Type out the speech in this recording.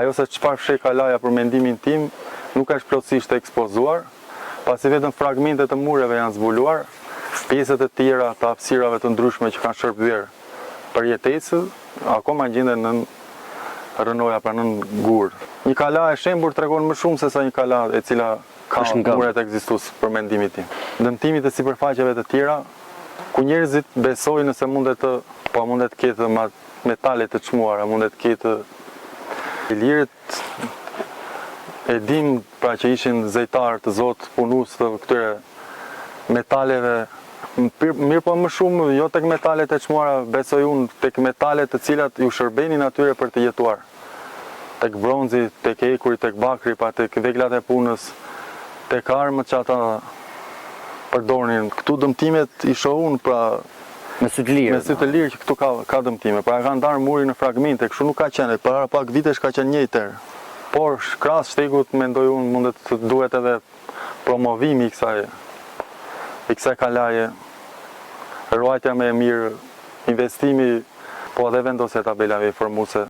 Ajo se çfarë fsheh kalaja për mendimin tim nuk është plotësisht ekspozuar, pasi vetëm fragmente të mureve janë zbuluar, pjesët e tjera të hapësirave të ndryshme që kanë shërbyer për jetesë, akoma gjenden në rënoja pra nën gur. Një kala e shembur tregon më shumë se sa një kala e cila ka muret ekzistues për mendimin tim. Dëmtimit e sipërfaqeve të tjera, ku njerëzit besojnë nëse mundet të ketë metale të çmuara, mundet të ketë lirit e dim pra që ishin zejtarë të Zot, punues të këtyre metaleve, mirë po më shumë jo tek metalet e çmuara, besoj unë tek metalet të cilat ju shërbenin atyre për të jetuar. Tek bronzi, tek ekuri, tek bakri, pa tek veglat e punës, tek armët që ata përdornin. Këtu dëmtimet i shoh unë pra me sy të lirë. Me sy të lirë që këtu ka dëmtime. Pra kanë ndarë murin në fragmente, kështu nuk ka qenë. Para pak vitesh ka qenë njëjtë. Por krahas shtegut mendoj unë duhet edhe promovimi i kësaj kalaje, ruajtja më e mirë, investimi, po edhe vendosja tabelave informuese.